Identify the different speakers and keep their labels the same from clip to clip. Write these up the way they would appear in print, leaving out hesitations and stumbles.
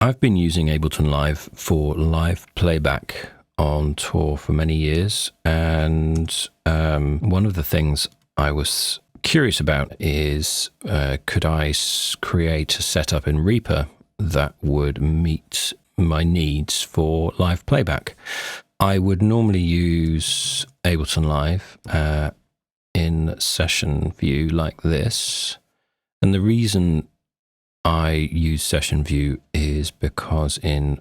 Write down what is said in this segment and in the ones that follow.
Speaker 1: I've been using Ableton Live for live playback on tour for many years, and one of the things I was curious about is could I create a setup in Reaper that would meet my needs for live playback. I would normally use Ableton Live in session view like this, and the reason I use session view is because in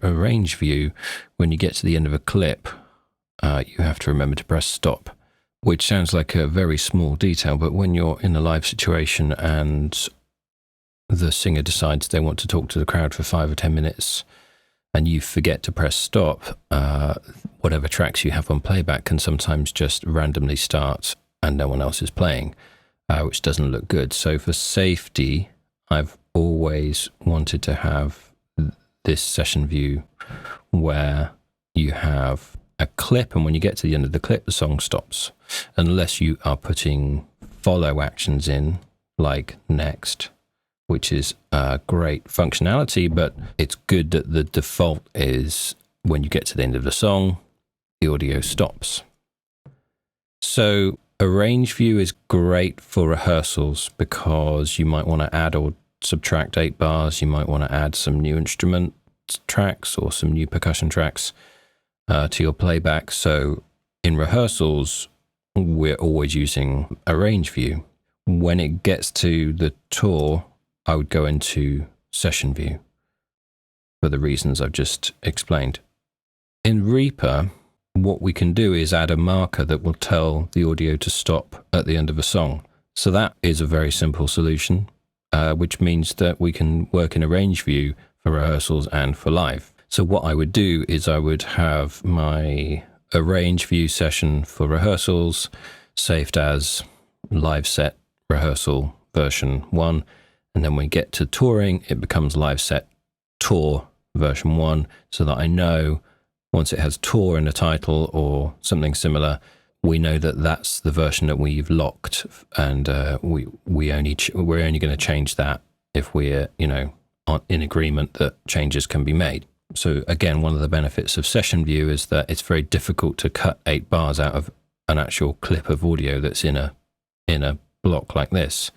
Speaker 1: arrange view, when you get to the end of a clip, you have to remember to press stop, which sounds like a very small detail, but when you're in a live situation and the singer decides they want to talk to the crowd for 5 or 10 minutes and you forget to press stop, whatever tracks you have on playback can sometimes just randomly start and no one else is playing, which doesn't look good. So for safety, I've always wanted to have this session view where you have a clip, and when you get to the end of the clip, the song stops, unless you are putting follow actions in, like next, which is great functionality, but it's good that the default is when you get to the end of the song, the audio stops. So arrange view is great for rehearsals because you might want to add or subtract 8 bars. You might want to add some new instrument tracks or some new percussion tracks to your playback. So in rehearsals, we're always using arrange view. When it gets to the tour, I would go into session view for the reasons I've just explained. In Reaper, what we can do is add a marker that will tell the audio to stop at the end of a song. So that is a very simple solution, which means that we can work in arrange view for rehearsals and for live. So what I would do is I would have my arrange view session for rehearsals saved as live set rehearsal version 1. And then when we get to touring, it becomes live set tour version 1, so that I know once it has tour in the title or something similar, we know that that's the version that we've locked, and we're only going to change that if we're in agreement that changes can be made. So again, one of the benefits of session view is that it's very difficult to cut 8 bars out of an actual clip of audio that's in a block like this.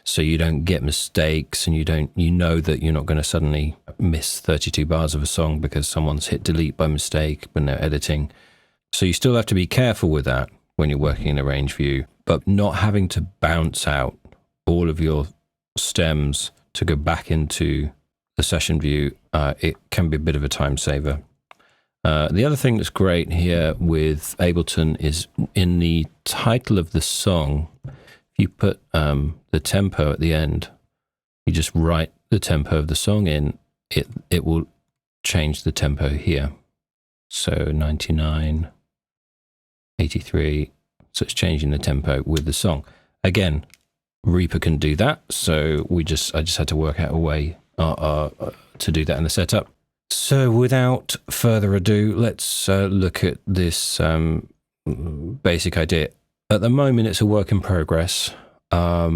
Speaker 1: So you don't get mistakes, and you know that you're not going to suddenly miss 32 bars of a song because someone's hit delete by mistake when they're editing. So you still have to be careful with that when you're working in arrange view, but not having to bounce out all of your stems to go back into the session view, it can be a bit of a time saver. The other thing that's great here with Ableton is in the title of the song, if you put the tempo at the end, you just write the tempo of the song in, it will change the tempo here. So 99, 83, so it's changing the tempo with the song. Again, Reaper can do that, so I just had to work out a way to do that in the setup. So without further ado, let's look at this basic idea. At the moment, it's a work in progress. I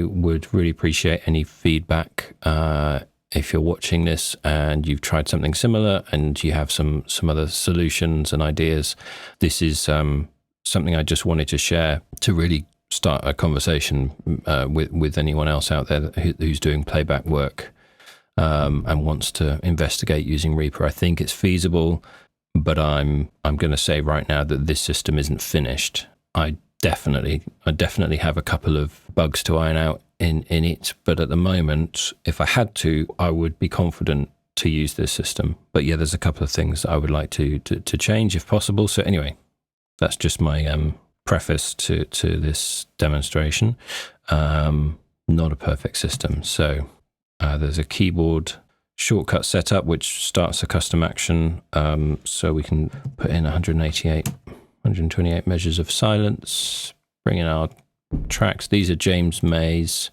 Speaker 1: would really appreciate any feedback. If you're watching this and you've tried something similar and you have some other solutions and ideas, this is something I just wanted to share to really start a conversation with anyone else out there who's doing playback work and wants to investigate using Reaper. I think it's feasible, but I'm going to say right now that this system isn't finished. I definitely have a couple of bugs to iron out in it, but at the moment, if I had to, I would be confident to use this system. But yeah, there's a couple of things that I would like to change if possible. So anyway, that's just my preface to this demonstration. Not a perfect system. So there's a keyboard shortcut setup which starts a custom action, so we can put in 128 measures of silence, bring in our tracks. These are James May's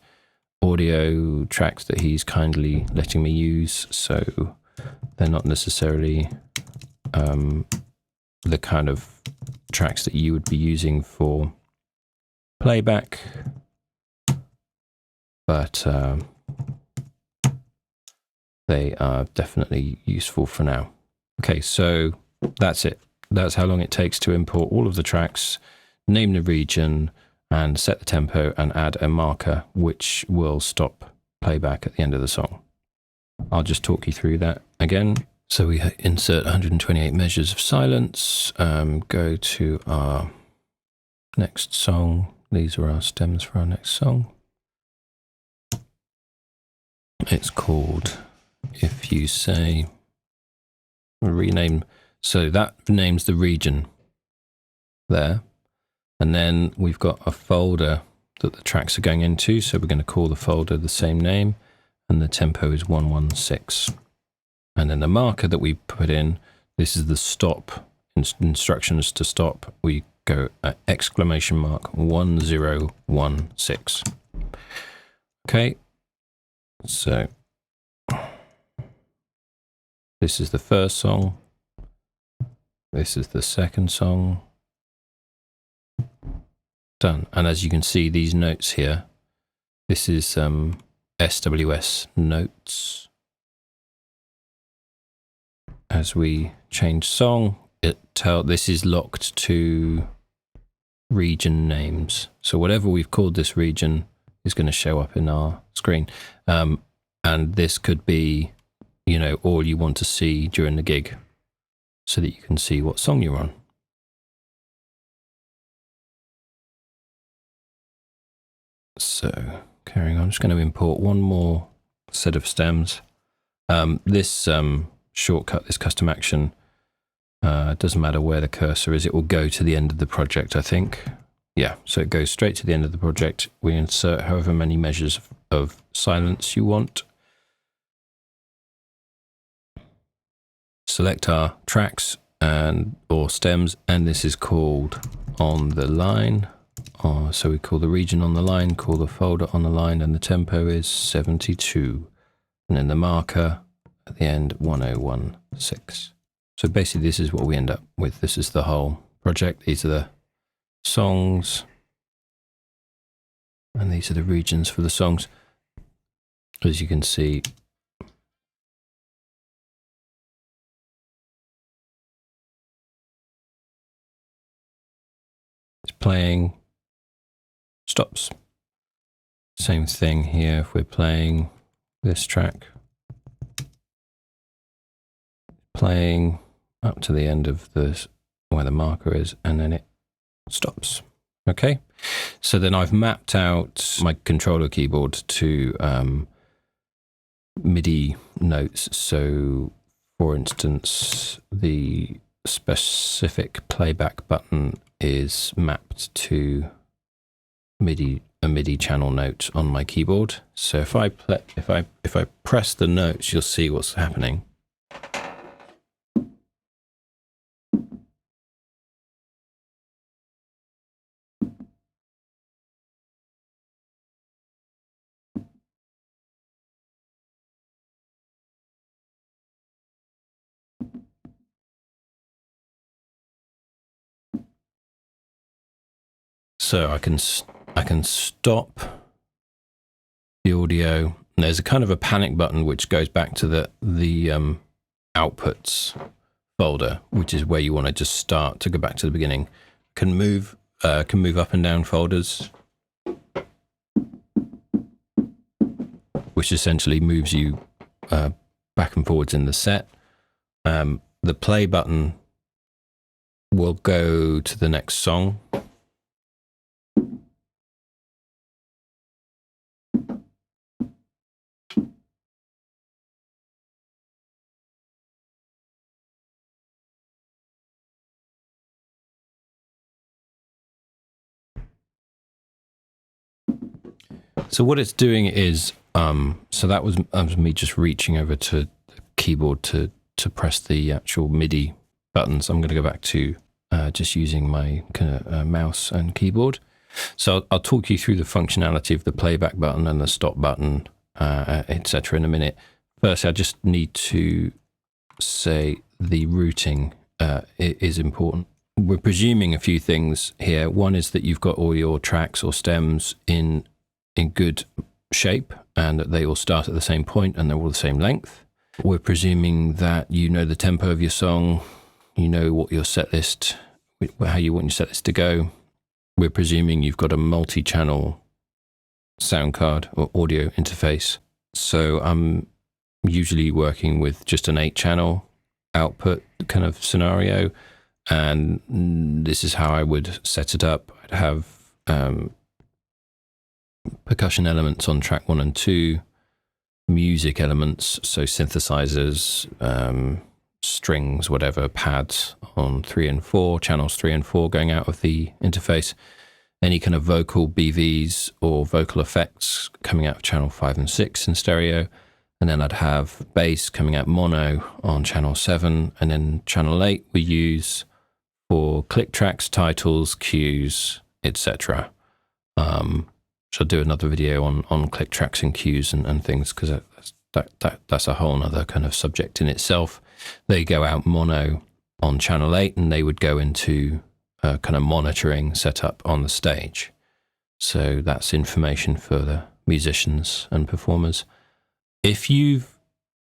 Speaker 1: audio tracks that he's kindly letting me use, so they're not necessarily the kind of tracks that you would be using for playback, but they are definitely useful for now. Okay, so that's it. That's how long it takes to import all of the tracks, name the region, and set the tempo, and add a marker which will stop playback at the end of the song. I'll just talk you through that again. So we insert 128 measures of silence, go to our next song. These are our stems for our next song. It's called If You Say, rename, so that names the region there. And then we've got a folder that the tracks are going into, so we're going to call the folder the same name, and the tempo is 116. And then the marker that we put in, this is the stop, instructions to stop. We go at exclamation mark 1016. Okay, so this is the first song. This is the second song. Done. And as you can see, these notes here, this is SWS notes. As we change song, this is locked to region names. So whatever we've called this region is going to show up in our screen. And this could be, you know, all you want to see during the gig so that you can see what song you're on. So carrying on, I'm just going to import one more set of stems. This shortcut, this custom action, doesn't matter where the cursor is, it will go to the end of the project, I think. Yeah, so it goes straight to the end of the project. We insert however many measures of silence you want. Select our tracks or stems, and this is called on the line. So we call the region on the line, call the folder on the line, and the tempo is 72. And then the marker at the end, 1016. So basically this is what we end up with. This is the whole project. These are the songs, and these are the regions for the songs. As you can see, it's playing, stops. Same thing here if we're playing this track. Playing up to the end of this, where the marker is, and then it stops. Okay, so then I've mapped out my controller keyboard to MIDI notes. So for instance, the specific playback button is mapped to a MIDI channel note on my keyboard. So if I press the notes, you'll see what's happening. So I can stop the audio. And there's a kind of a panic button which goes back to the outputs folder, which is where you want to just start to go back to the beginning. Can move up and down folders, which essentially moves you back and forwards in the set. The play button will go to the next song. So what it's doing is, so that was me just reaching over to the keyboard to press the actual MIDI buttons. I'm going to go back to just using my mouse and keyboard. So I'll talk you through the functionality of the playback button and the stop button, etc. in a minute. First, I just need to say the routing is important. We're presuming a few things here. One is that you've got all your tracks or stems in good shape and that they all start at the same point and they're all the same length. We're presuming that you know the tempo of your song, you know what your set list, how you want your set list to go. We're presuming you've got a multi-channel sound card or audio interface. So I'm usually working with just an 8-channel output kind of scenario, and this is how I would set it up. I'd have percussion elements on track 1 and 2, music elements, so synthesizers, strings, whatever, pads on 3 and 4, channels 3 and 4 going out of the interface, any kind of vocal BVs or vocal effects coming out of channel 5 and 6 in stereo, and then I'd have bass coming out mono on channel 7, and then channel 8 we use for click tracks, titles, cues, etc. So I'll do another video on click tracks and cues and things, because that's a whole other kind of subject in itself. They go out mono on channel 8, and they would go into a kind of monitoring setup on the stage. So that's information for the musicians and performers. If you've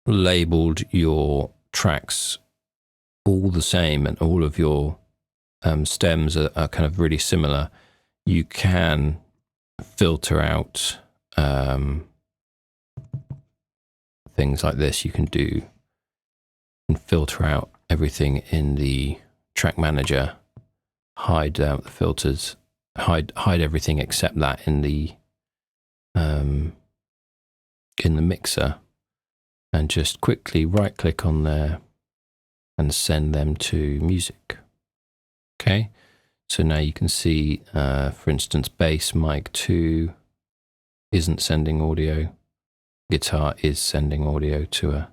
Speaker 1: labeled your tracks all the same and all of your stems are kind of really similar, you can filter out things like this. You can filter out everything in the track manager, hide out the filters, hide everything except that in the mixer, and just quickly right click on there and send them to music. Okay, so now you can see, for instance, bass mic 2 isn't sending audio, guitar is sending audio to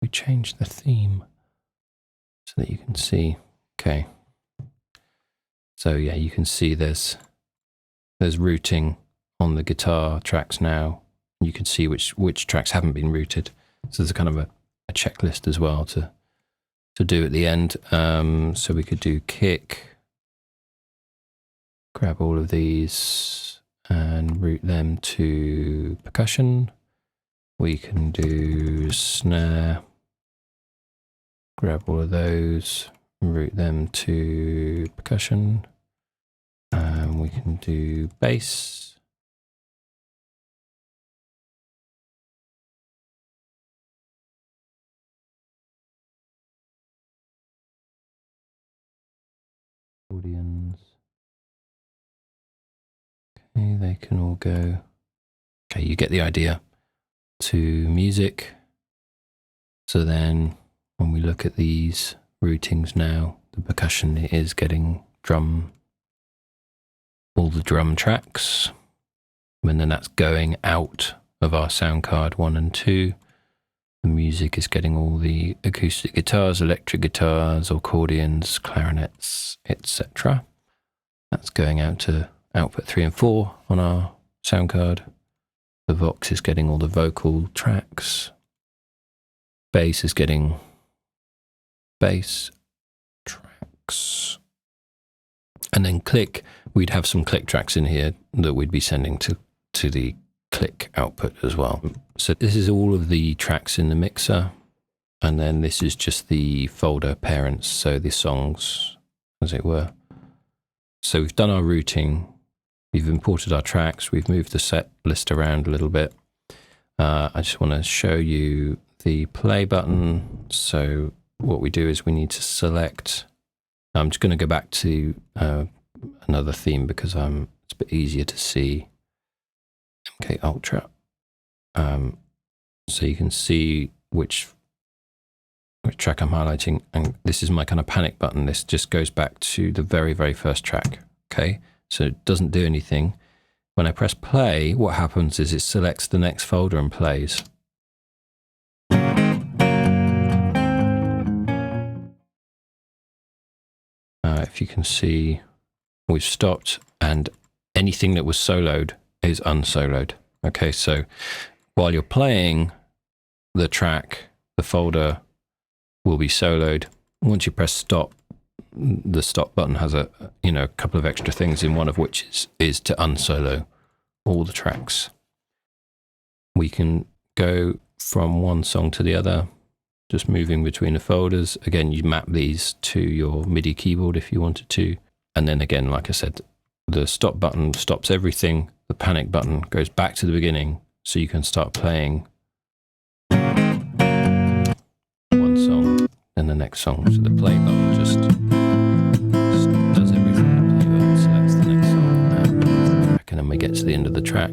Speaker 1: we changed the theme so that you can see. Okay, so yeah, you can see there's routing on the guitar tracks now. You can see which tracks haven't been routed. So there's a kind of a checklist as well to do at the end. So we could do kick, grab all of these and route them to percussion. We can do snare, grab all of those, route them to percussion. We can do bass. Accordions. Okay, they can all go. Okay, you get the idea. To music. So then when we look at these routings now, the percussion is getting all the drum tracks, and then that's going out of our sound card 1 and 2. The music is getting all the acoustic guitars, electric guitars, accordions, clarinets, etc. That's going out to output 3 and 4 on our sound card. The Vox is getting all the vocal tracks. Bass is getting bass tracks. And then click, we'd have some click tracks in here that we'd be sending to the click output as well. So this is all of the tracks in the mixer. And then this is just the folder parents, so the songs, as it were. So we've done our routing. We've imported our tracks. We've moved the set list around a little bit. I just want to show you the play button. So what we do is we need to select. I'm just going to go back to another theme because it's a bit easier to see. MK Ultra. So you can see which track I'm highlighting, and this is my kind of panic button. This just goes back to the very, very first track. Okay. So it doesn't do anything. When I press play, what happens is it selects the next folder and plays. If you can see, we've stopped, and anything that was soloed is unsoloed. Okay, so while you're playing the track, the folder will be soloed. Once you press stop, the stop button has a couple of extra things, in one of which is to unsolo all the tracks. we can go from one song to the other, just moving between the folders. Again, you map these to your MIDI keyboard if you wanted to. And then again, like I said, the stop button stops everything. The panic button goes back to the beginning, so you can start playing one song, then the next song. So the play button just does everything. The play button selects the next song and then we get to the end of the track.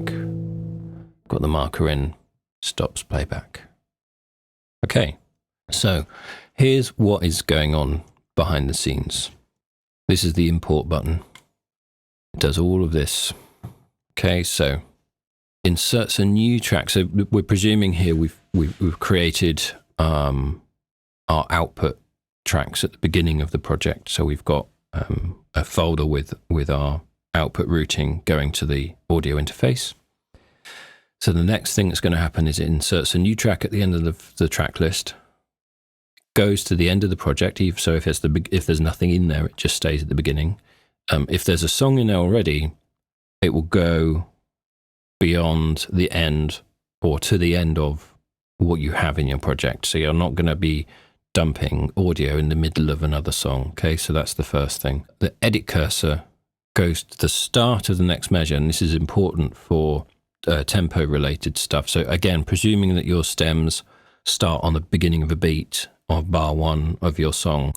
Speaker 1: Got the marker in, stops playback. Okay, so here's what is going on behind the scenes. This is the import button. It does all of this. Okay, so inserts a new track. So we're presuming here we've created our output tracks at the beginning of the project. So we've got a folder with our output routing going to the audio interface. So the next thing that's going to happen is it inserts a new track at the end of the track list, goes to the end of the project. So if there's nothing in there, it just stays at the beginning. If there's a song in there already, it will go beyond the end or to the end of what you have in your project. So you're not going to be dumping audio in the middle of another song. Okay, so that's the first thing. The edit cursor goes to the start of the next measure, and this is important for tempo related stuff. So again, presuming that your stems start on the beginning of a beat of bar one of your song,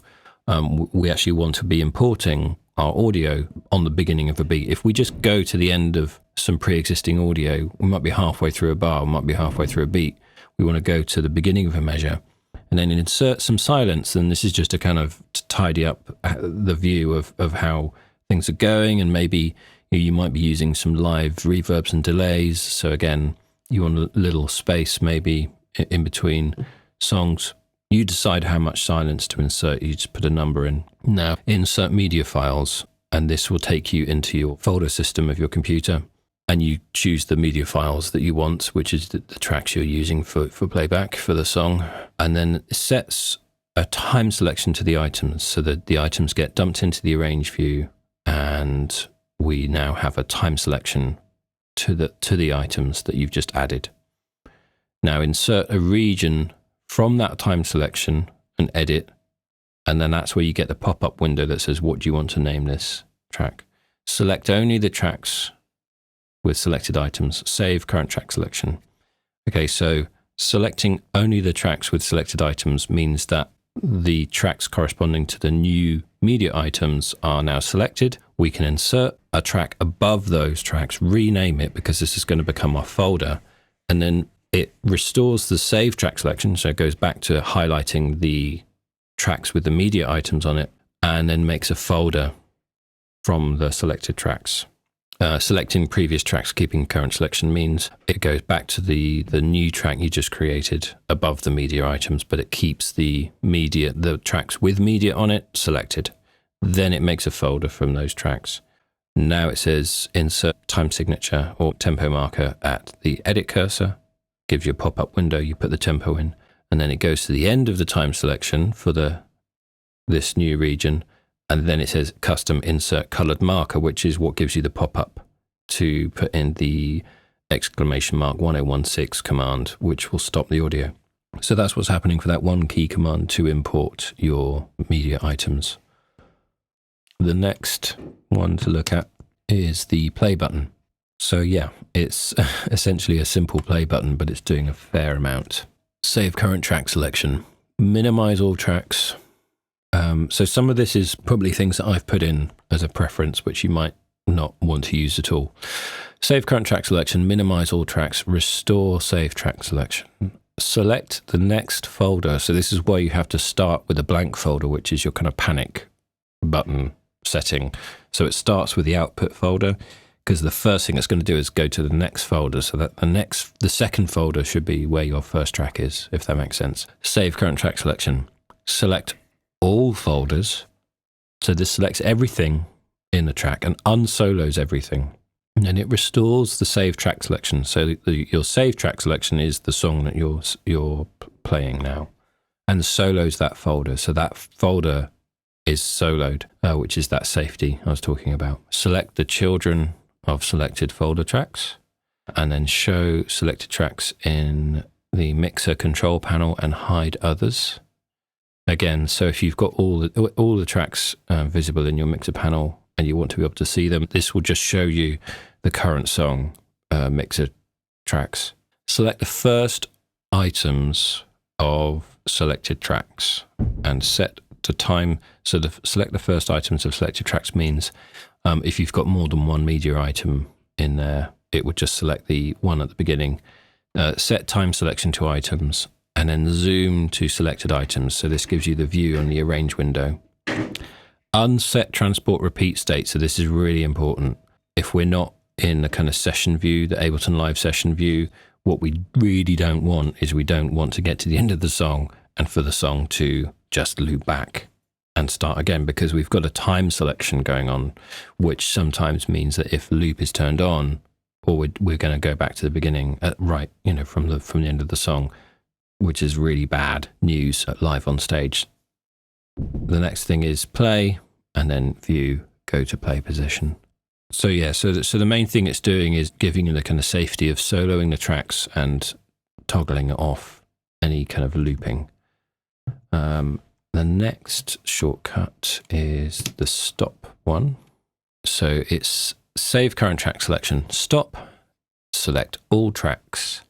Speaker 1: we actually want to be importing our audio on the beginning of a beat. If we just go to the end of some pre-existing audio, we might be halfway through a bar, we might be halfway through a beat. We want to go to the beginning of a measure and then insert some silence. And this is just to kind of tidy up the view of how things are going, and maybe you might be using some live reverbs and delays. So again, you want a little space maybe in between songs. You decide how much silence to insert. You just put a number in. Now, insert media files, and this will take you into your folder system of your computer, and you choose the media files that you want, which is the tracks you're using for playback for the song, and then it sets a time selection to the items so that the items get dumped into the arrange view, and we now have a time selection to the items that you've just added. Now insert a region from that time selection and edit, and then that's where you get the pop-up window that says, what do you want to name this track? Select only the tracks with selected items, save current track selection. Okay, so selecting only the tracks with selected items means that the tracks corresponding to the new media items are now selected. We can insert a track above those tracks, rename it, because this is going to become our folder, and then it restores the save track selection, so it goes back to highlighting the tracks with the media items on it, and then makes a folder from the selected tracks. Selecting previous tracks, keeping current selection means it goes back to the new track you just created above the media items, but it keeps the tracks with media on it selected. Then it makes a folder from those tracks. Now it says insert time signature or tempo marker at the edit cursor. Gives you a pop-up window, you put the tempo in, and then it goes to the end of the time selection for this new region, and then it says custom insert colored marker, which is what gives you the pop-up to put in the exclamation mark 1016 command, which will stop the audio. So that's what's happening for that one key command to import your media items. The next one to look at is the play button. So yeah, it's essentially a simple play button, but it's doing a fair amount. Save current track selection, minimize all tracks. So some of this is probably things that I've put in as a preference, which you might not want to use at all. Save current track selection, minimize all tracks, restore save track selection. Select the next folder. So this is where you have to start with a blank folder, which is your kind of panic button setting. So it starts with the output folder, because the first thing it's going to do is go to the next folder, so that the second folder should be where your first track is, if that makes sense. Save current track selection. Select all folders. So this selects everything in the track and unsolos everything. And then it restores the save track selection. So your save track selection is the song that you're playing now, and solos that folder. So that folder is soloed, which is that safety I was talking about. Select the children of selected folder tracks. and then show selected tracks in the mixer control panel and hide others. Again, so if you've got all the tracks visible in your mixer panel and you want to be able to see them, this will just show you the current song mixer tracks. Select the first items of selected tracks and set to time. So select the first items of selected tracks means if you've got more than one media item in there, it would just select the one at the beginning. Set time selection to items and then zoom to selected items. So this gives you the view on the arrange window. Unset transport repeat state. So this is really important. If we're not in the kind of session view, the Ableton Live session view, what we really don't want is we don't want to get to the end of the song and for the song to just loop back and start again, because we've got a time selection going on, which sometimes means that if the loop is turned on, or we're going to go back to the beginning, from the end of the song, which is really bad news at live on stage. The next thing is play, and then view, go to play position. So yeah, so the main thing it's doing is giving you the kind of safety of soloing the tracks and toggling off any kind of looping. The next shortcut is the stop one. So it's save current track selection, stop, select all tracks,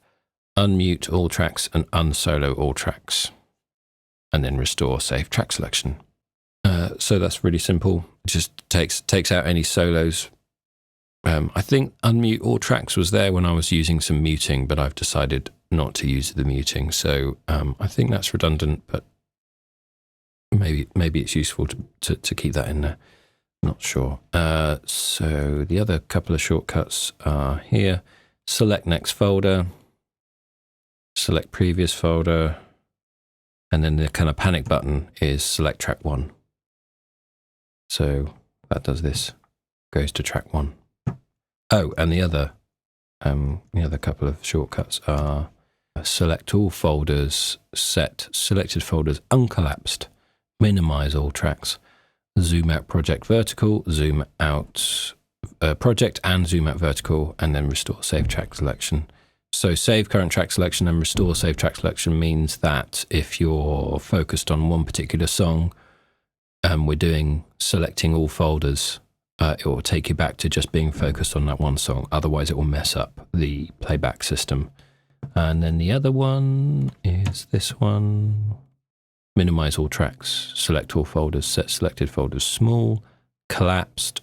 Speaker 1: unmute all tracks and unsolo all tracks, and then restore save track selection. So that's really simple. It just takes out any solos. I think unmute all tracks was there when I was using some muting, but I've decided not to use the muting. So I think that's redundant, but maybe it's useful to keep that in there. Not sure. So the other couple of shortcuts are here. Select next folder, select previous folder, and then the kind of panic button is select track 1. So that does this, goes to track 1. Oh, and the other couple of shortcuts are select all folders, set selected folders uncollapsed, minimize all tracks, zoom out project vertical, zoom out project and zoom out vertical, and then restore save track selection. So save current track selection and restore save track selection means that if you're focused on one particular song and we're doing selecting all folders, it will take you back to just being focused on that one song. Otherwise it will mess up the playback system. And then the other one is this one. Minimize all tracks, select all folders, set selected folders small, collapsed,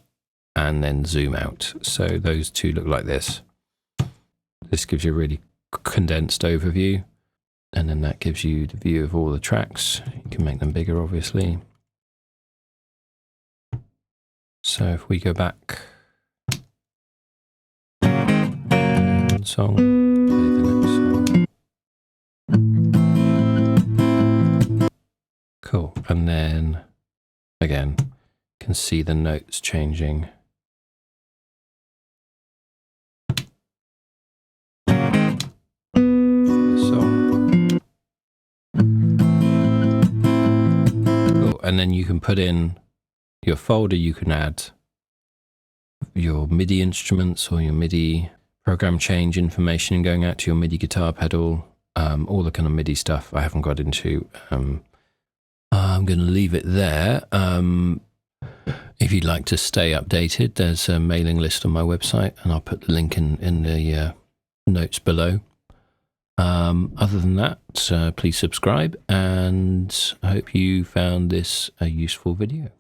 Speaker 1: and then zoom out. So those two look like this. This gives you a really condensed overview, and then that gives you the view of all the tracks. You can make them bigger, obviously. So if we go back, song, play the next song. Cool. And then again, you can see the notes changing. Cool. And then you can put in your folder, you can add your MIDI instruments or your MIDI program change information going out to your MIDI guitar pedal, all the kind of MIDI stuff I haven't got into. I'm going to leave it there. If you'd like to stay updated, there's a mailing list on my website, and I'll put the link in the notes below. Other than that, please subscribe, and I hope you found this a useful video.